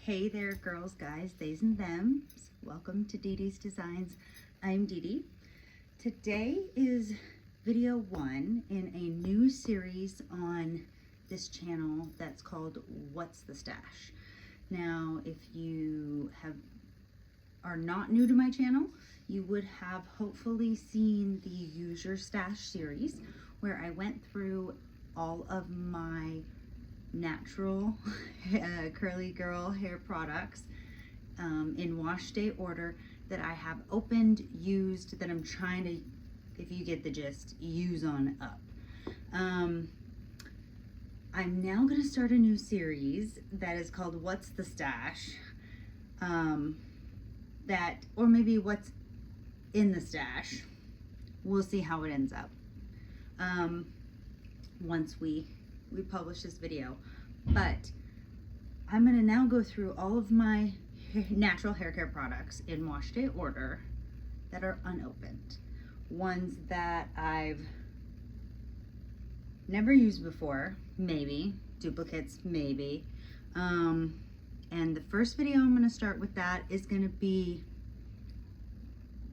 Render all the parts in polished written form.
Hey there, girls, guys, theys, and thems. Welcome to Dee Dee's Designs. I'm Dee Dee. Today is video 1 in a new series on this channel that's called What's the Stash? Now, if you are not new to my channel, you would have hopefully seen the Use Your Stash series where I went through all of my natural curly girl hair products in wash day order that I have opened, used, that I'm trying to, if you get the gist, use on up. I'm now going to start a new series that is called What's the Stash? Or maybe What's in the Stash. We'll see how it ends up once we publish this video. But I'm going to now go through all of my natural hair care products in wash day order that are unopened. Ones that I've never used before, maybe. Duplicates, maybe. And the first video I'm going to start with that is going to be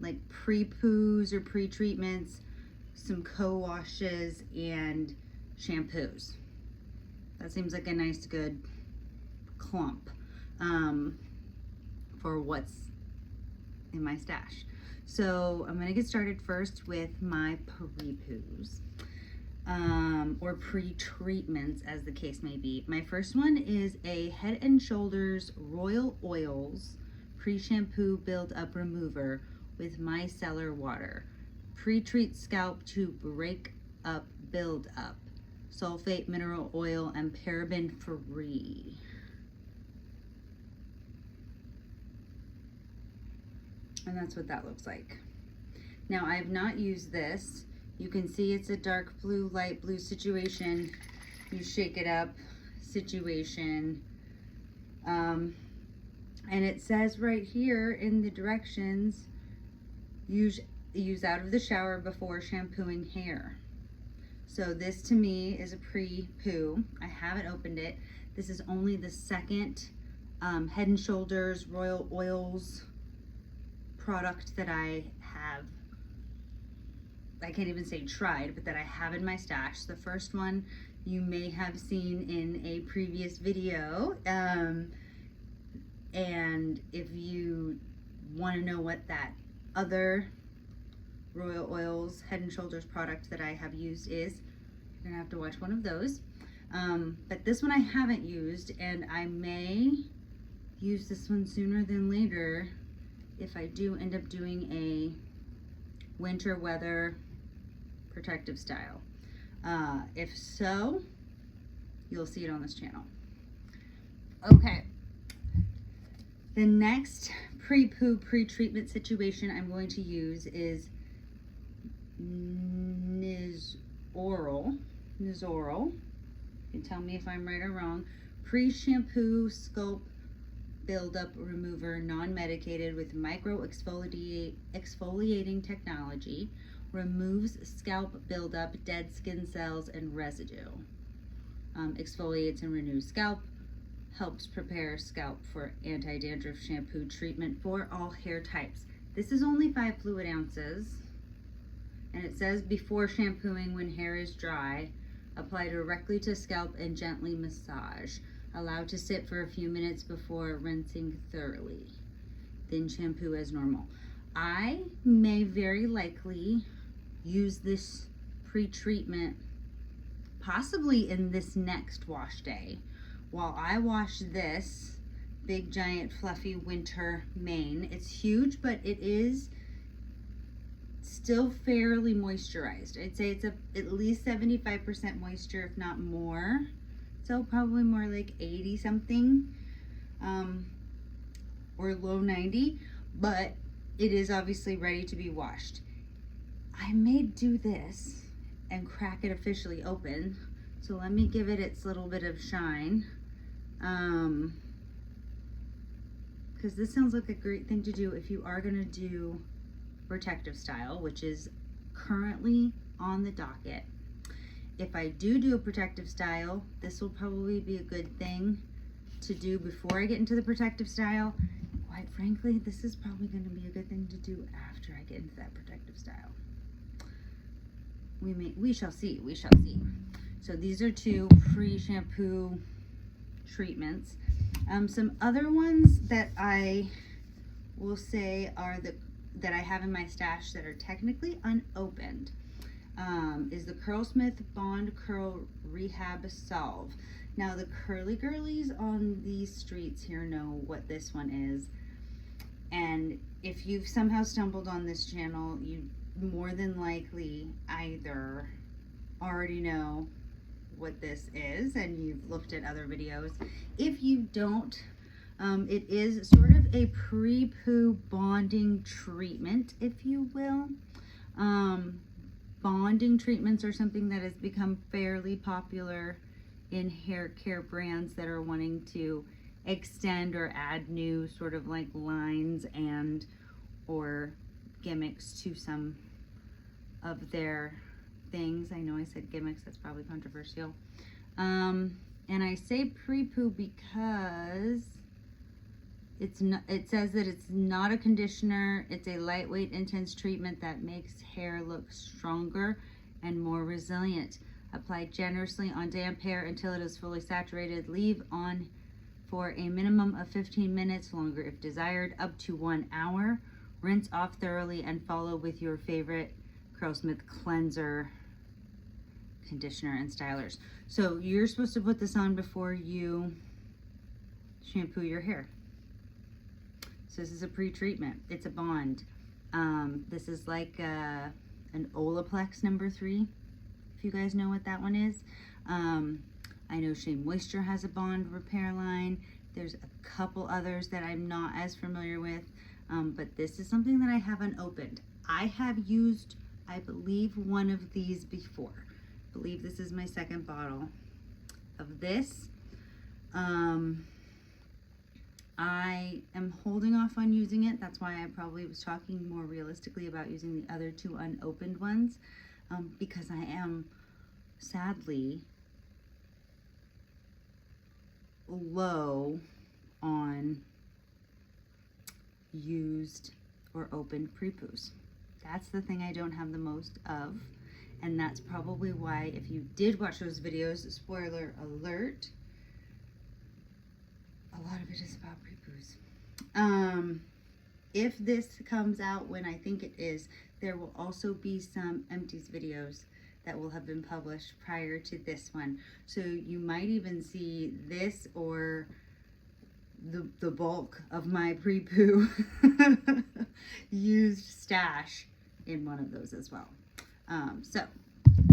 like pre-poos or pre-treatments, some co-washes, and shampoos. That seems like a nice, good clump for what's in my stash. So I'm gonna get started first with my pre-poos, or pre-treatments as the case may be. My first one is a Head & Shoulders Royal Oils Pre-Shampoo Build-Up Remover with micellar water. Pre-treat scalp to break up build-up. Sulfate, mineral oil, and paraben free. And that's what that looks like. Now, I have not used this. You can see it's a dark blue, light blue situation. You shake it up situation. And it says right here in the directions, use out of the shower before shampooing hair. So this to me is a pre-poo. I haven't opened it. This is only the second Head & Shoulders Royal Oils product that I have, I can't even say tried, but that I have in my stash. The first one you may have seen in a previous video. And if you want to know what that other Royal Oils Head & Shoulders product that I have used is, you're gonna have to watch one of those. But this one I haven't used, and I may use this one sooner than later if I do end up doing a winter weather protective style. If so, you'll see it on this channel. Okay. The next pre-poo pre-treatment situation I'm going to use is Nizoral. You can tell me if I'm right or wrong. Pre-shampoo scalp buildup remover, non-medicated, with micro exfoliating technology. Removes scalp buildup, dead skin cells, and residue. Exfoliates and renews scalp. Helps prepare scalp for anti-dandruff shampoo treatment for all hair types. This is only 5 fluid ounces. And it says before shampooing when hair is dry, apply directly to scalp and gently massage. Allow to sit for a few minutes before rinsing thoroughly. Then shampoo as normal. I may very likely use this pre-treatment possibly in this next wash day. While I wash this big giant fluffy winter mane, it's huge, but it is still fairly moisturized. I'd say it's at least 75% moisture, if not more. So probably more like 80 something, or low 90, but it is obviously ready to be washed. I may do this and crack it officially open. So let me give it its little bit of shine. Because this sounds like a great thing to do if you are gonna do protective style, which is currently on the docket. If I do a protective style, this will probably be a good thing to do before I get into the protective style. Quite frankly, this is probably going to be a good thing to do after I get into that protective style. We shall see, we shall see. So these are 2 pre-shampoo treatments. Some other ones that I will say are that I have in my stash that are technically unopened is the Curlsmith Bond Curl Rehab Solve. Now the curly girlies on these streets here know what this one is, and if you've somehow stumbled on this channel, you more than likely either already know what this is and you've looked at other videos. If you don't, it is sort of a pre-poo bonding treatment, if you will. Bonding treatments are something that has become fairly popular in hair care brands that are wanting to extend or add new sort of like lines and or gimmicks to some of their things. I know I said gimmicks, that's probably controversial. And I say pre-poo because it says that it's not a conditioner. It's a lightweight, intense treatment that makes hair look stronger and more resilient. Apply generously on damp hair until it is fully saturated. Leave on for a minimum of 15 minutes, longer if desired, up to 1 hour. Rinse off thoroughly and follow with your favorite Curlsmith cleanser, conditioner, and stylers. So you're supposed to put this on before you shampoo your hair. So this is a pre-treatment. It's a bond. This is like an Olaplex number 3, if you guys know what that one is. I know Shea Moisture has a bond repair line. There's a couple others that I'm not as familiar with, but this is something that I have unopened. I have used, I believe, one of these before. I believe this is my 2nd bottle of this. I am holding off on using it. That's why I probably was talking more realistically about using the other 2 unopened ones, because I am sadly low on used or opened Prepoos. That's the thing I don't have the most of, and that's probably why, if you did watch those videos, spoiler alert, a lot of it is about Prepoos. If this comes out when I think it is, there will also be some empties videos that will have been published prior to this one. So you might even see this or the bulk of my pre-poo used stash in one of those as well. So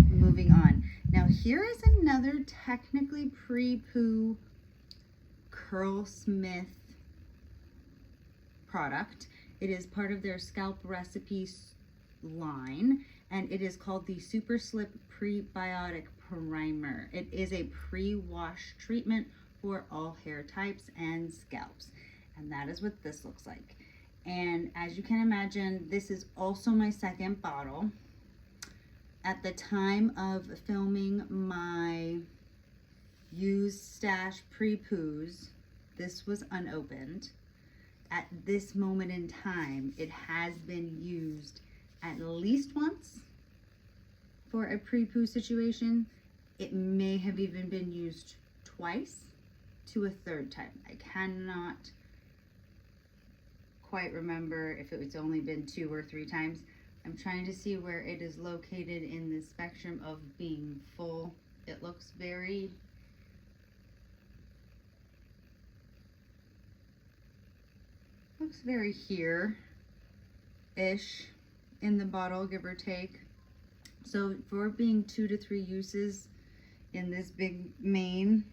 moving on. Now here is another technically pre-poo Curlsmith product. It is part of their scalp recipes line, and it is called the Super Slip Prebiotic Primer. It is a pre-wash treatment for all hair types and scalps, and that is what this looks like. And as you can imagine, this is also my 2nd bottle. At the time of filming my used stash pre-poos, this was unopened. At this moment in time, it has been used at least once for a pre-poo situation. It may have even been used twice to a 3rd time. I cannot quite remember if it was only been 2 or 3 times. I'm trying to see where it is located in the spectrum of being full. It looks very here-ish in the bottle, give or take. So for being 2 to 3 uses in this big main,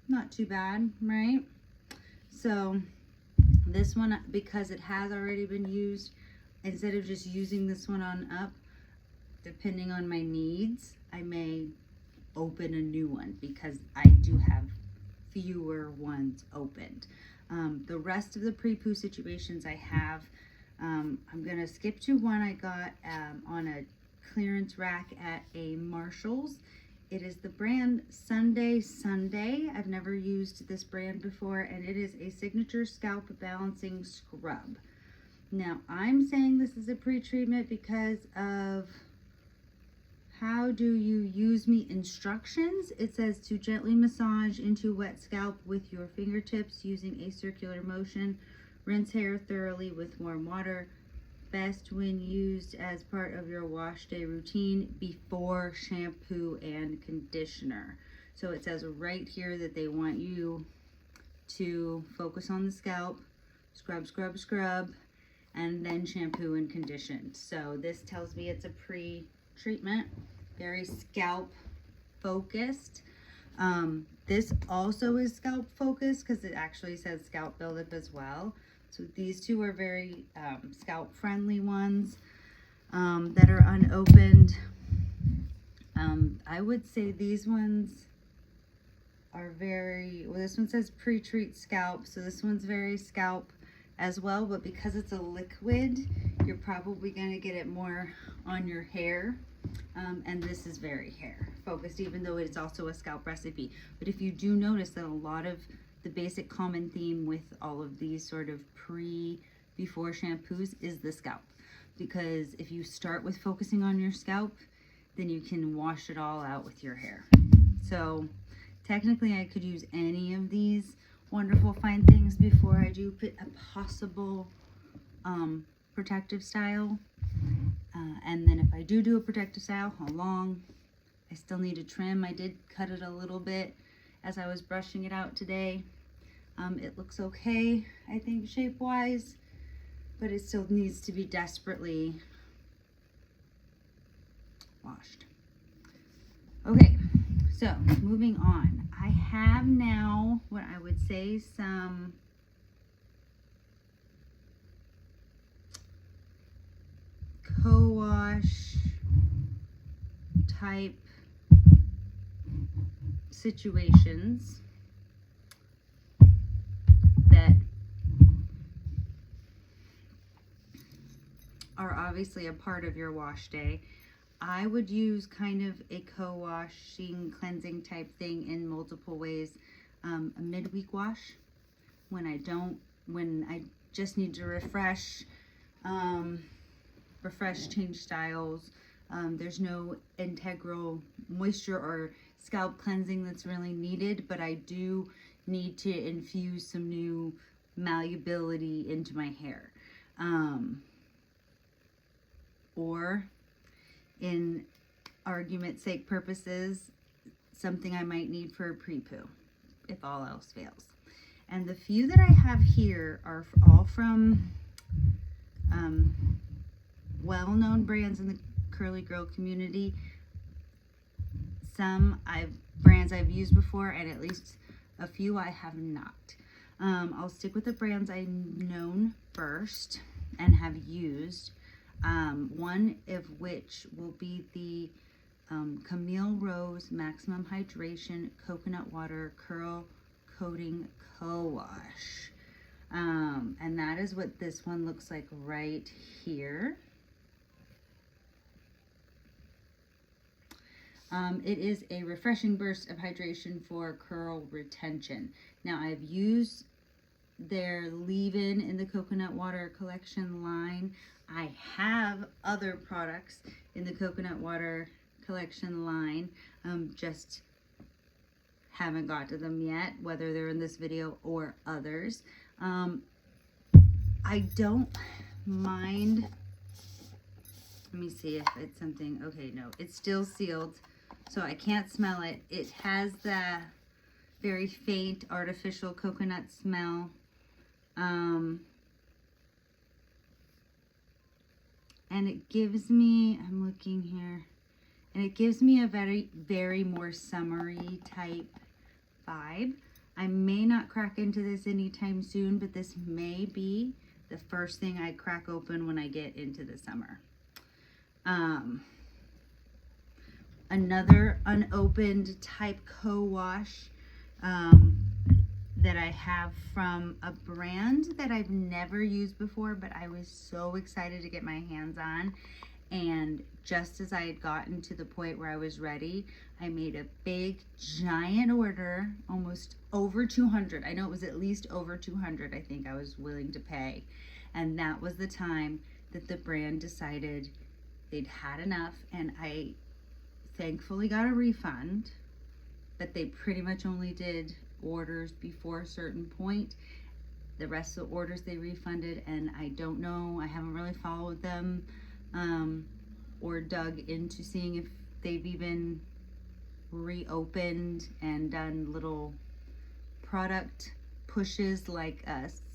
not too bad, right? So this one, because it has already been used, instead of just using this one on up, depending on my needs, I may open a new one because I do have fewer ones opened. The rest of the pre-poo situations I have, I'm gonna skip to one I got on a clearance rack at a Marshall's. It is the brand Sunday. I've never used this brand before, and it is a signature scalp balancing scrub. Now, I'm saying this is a pre-treatment because of how do you use me instructions. It says to gently massage into wet scalp with your fingertips using a circular motion. Rinse hair thoroughly with warm water. Best when used as part of your wash day routine before shampoo and conditioner. So it says right here that they want you to focus on the scalp, scrub, scrub, scrub, and then shampoo and condition. So this tells me it's a pre-treatment, very scalp focused. This also is scalp focused because it actually says scalp buildup as well. So these two are very scalp friendly ones that are unopened. I would say these ones are very, well, this one says pre-treat scalp, so this one's very scalp as well, but because it's a liquid, you're probably going to get it more on your hair. And this is very hair focused, even though it's also a scalp recipe. But if you do notice that a lot of the basic common theme with all of these sort of before shampoos is the scalp, because if you start with focusing on your scalp, then you can wash it all out with your hair. So technically I could use any of these wonderful fine things before I do put a possible protective style, and then if I do a protective style, how long? I still need to trim. I did cut it a little bit as I was brushing it out today. It looks okay, I think, shape-wise, but it still needs to be desperately washed. Okay, so moving on. I have now what I would say some co-wash type situations that are obviously a part of your wash day. I would use kind of a co-washing, cleansing type thing in multiple ways. A midweek wash when I just need to refresh, change styles. There's no integral moisture or scalp cleansing that's really needed, but I do need to infuse some new malleability into my hair. Or in argument's sake purposes, something I might need for a pre-poo, if all else fails. And the few that I have here are all from well-known brands in the curly girl community. Some brands I've used before, and at least a few I have not. I'll stick with the brands I've known first and have used. One of which will be the Camille Rose Maximum Hydration Coconut Water Curl Coating Co-Wash. And that is what this one looks like right here. It is a refreshing burst of hydration for curl retention. Now, I've used their leave-in in the coconut water collection line. I have other products in the coconut water collection line, just haven't got to them yet, whether they're in this video or others. I don't mind, let me see if it's something, okay, no, it's still sealed, so I can't smell it. It has the very faint artificial coconut smell. And it gives me, I'm looking here, and it gives me a very, very more summery type vibe. I may not crack into this anytime soon, but this may be the first thing I crack open when I get into the summer. Another unopened type co-wash that I have from a brand that I've never used before, but I was so excited to get my hands on, And just as I had gotten to the point where I was ready, I made a big giant order, almost over 200. I know it was at least over 200 I think I was willing to pay. And that was the time that the brand decided they'd had enough, and I thankfully got a refund, but they pretty much only did orders before a certain point. The rest of the orders they refunded, and I don't know, I haven't really followed them or dug into seeing if they've even reopened and done little product pushes like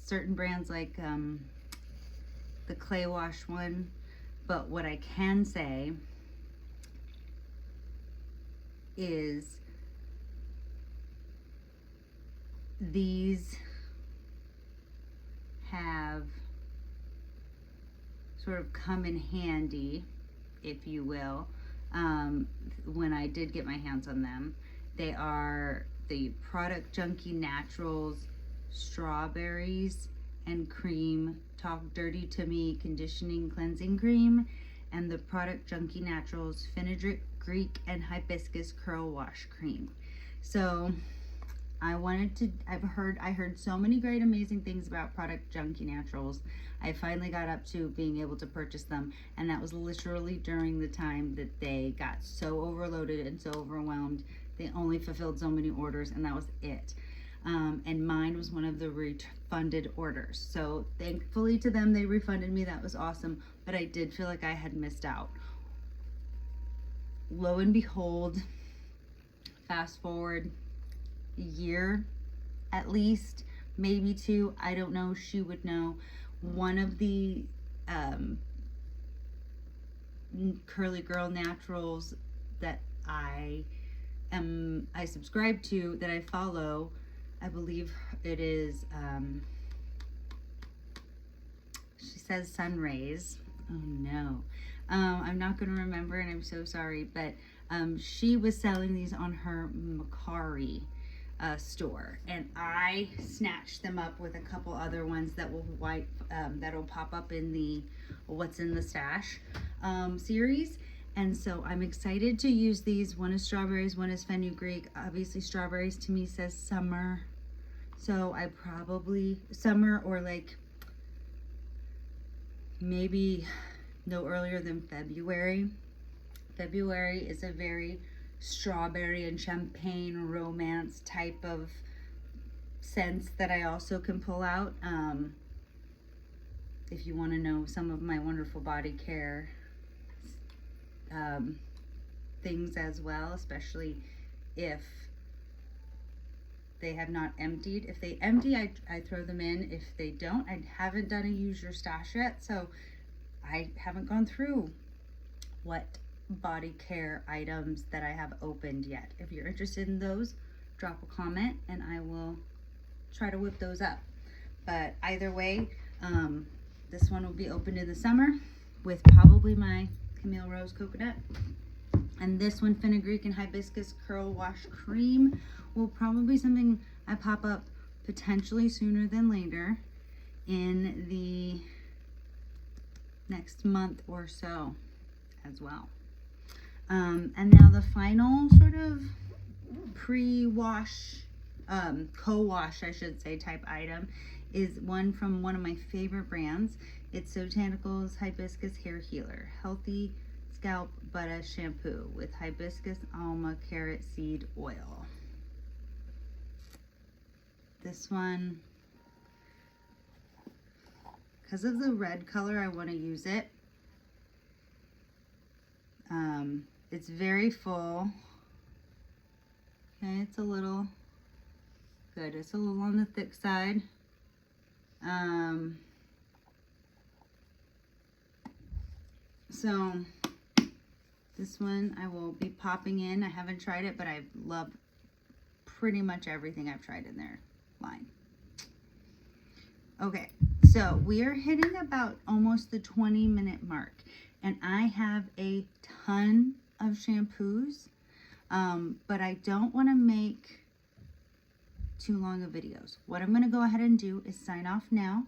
certain brands like the clay wash one. But what I can say is these have sort of come in handy, if you will, when I did get my hands on them. They are the Product Junkie Naturals Strawberries and Cream Talk Dirty to Me Conditioning Cleansing Cream, and the Product Junkie Naturals Fenugreek, Greek, and Hibiscus Curl Wash Cream. So I heard so many great, amazing things about Product Junkie Naturals. I finally got up to being able to purchase them, and that was literally during the time that they got so overloaded and so overwhelmed. They only fulfilled so many orders, and that was it. And mine was one of the refunded orders. So thankfully to them, they refunded me. That was awesome, but I did feel like I had missed out. Lo and behold, fast forward a year at least, maybe two, I don't know, she would know. One of the Curly Girl Naturals that I subscribe to, that I follow, I believe it is she says Sunrays. Oh no, I'm not going to remember, and I'm so sorry, but she was selling these on her Macari store, and I snatched them up with a couple other ones that will that'll pop up in the What's in the Stash series. And so I'm excited to use these. One is strawberries, one is fenugreek. Obviously strawberries to me says summer, so I probably summer, or like maybe no earlier than February. February is a very strawberry and champagne romance type of scents that I also can pull out. If you want to know some of my wonderful body care things as well, especially if they have not emptied. If they empty, I throw them in. If they don't, I haven't done a use your stash yet, so I haven't gone through what body care items that I have opened yet. If you're interested in those, drop a comment and I will try to whip those up. But either way, this one will be opened in the summer with probably my Camille Rose Coconut. And this one, Fenugreek and Hibiscus Curl Wash Cream, will probably be something I pop up potentially sooner than later in the next month or so as well. And now the final sort of pre-wash, co-wash, I should say, type item is one from one of my favorite brands. It's Sotanicals Hibiscus Hair Healer Healthy Scalp Butter Shampoo with Hibiscus Alma Carrot Seed Oil. This one, because of the red color, I want to use it. It's very full. Okay, it's a little good. It's a little on the thick side. So this one I will be popping in. I haven't tried it, but I love pretty much everything I've tried in their line. Okay, so we are hitting about almost the 20-minute mark, and I have a ton of shampoos, but I don't want to make too long of videos. What I'm going to go ahead and do is sign off now.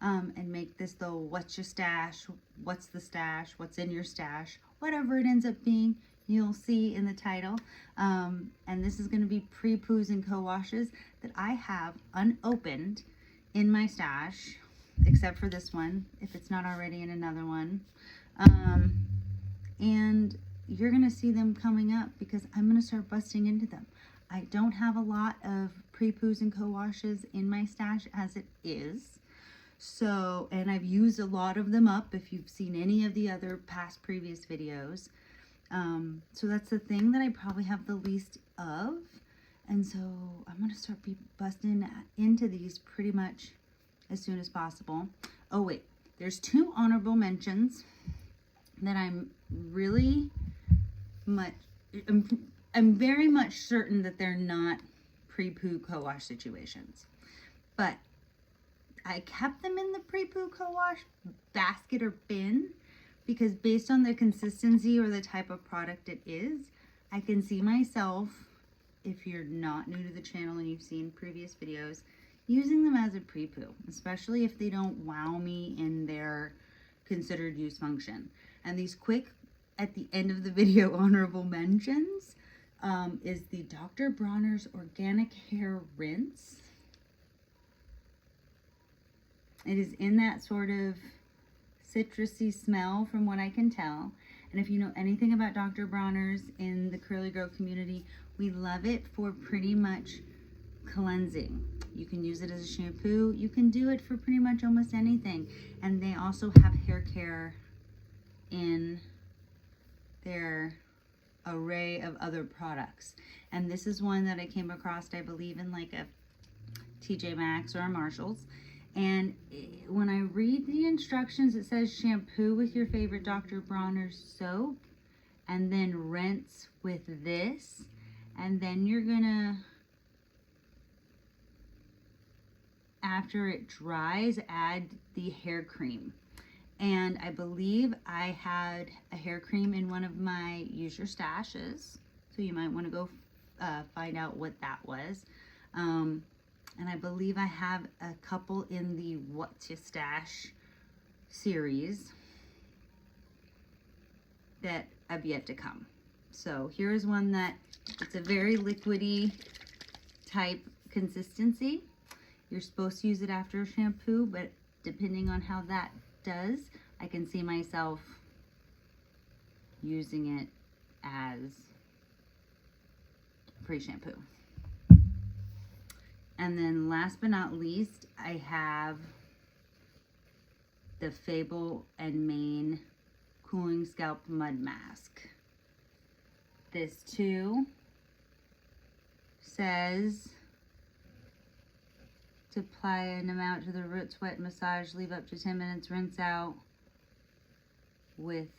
and make this the what's your stash, what's the stash, what's in your stash, whatever it ends up being, you'll see in the title. And this is going to be Prepoos and Co-Washes that I have unopened in my stash, except for this one, if it's not already in another one. And you're going to see them coming up because I'm going to start busting into them. I don't have a lot of Prepoos and Co-Washes in my stash as it is. So, and I've used a lot of them up if you've seen any of the other previous videos. So that's the thing that I probably have the least of. And so I'm going to start busting into these pretty much as soon as possible. Oh wait, there's 2 honorable mentions that I'm really much, I'm very much certain that they're not Prepoo co-wash situations. But I kept them in the Prepoo co-wash basket or bin because based on the consistency or the type of product it is, I can see myself, if you're not new to the channel and you've seen previous videos, using them as a Prepoo, especially if they don't wow me in their considered use function. And these quick, at the end of the video, honorable mentions is the Dr. Bronner's Organic Hair Rinse. It is in that sort of citrusy smell from what I can tell. And if you know anything about Dr. Bronner's in the Curly Girl community, we love it for pretty much cleansing. You can use it as a shampoo. You can do it for pretty much almost anything. And they also have hair care in their array of other products. And this is one that I came across, I believe, in like a TJ Maxx or a Marshall's. And when I read the instructions, it says shampoo with your favorite Dr. Bronner's soap and then rinse with this. And then you're gonna, after it dries, add the hair cream. And I believe I had a hair cream in one of my use your stashes. So you might want to go find out what that was. And I believe I have a couple in the What's Your Stash series that have yet to come. So here's one that it's a very liquidy type consistency. You're supposed to use it after a shampoo, but depending on how that does, I can see myself using it as pre-shampoo. And then last but not least, I have the Fable and Mane Cooling Scalp Mud Mask. This too says to apply an amount to the roots, wet massage, leave up to 10 minutes, rinse out with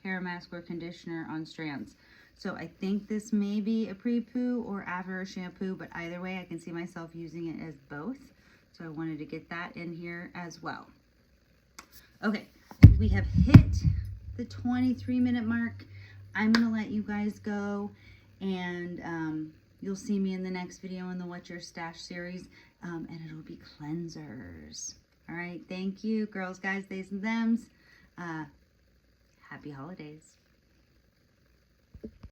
hair mask or conditioner on strands. So I think this may be a pre-poo or after a shampoo, but either way I can see myself using it as both. So I wanted to get that in here as well. Okay, we have hit the 23-minute mark. I'm gonna let you guys go, and you'll see me in the next video in the What's Your Stash series, and it'll be cleansers. All right, thank you, girls, guys, theys, and thems. Happy holidays.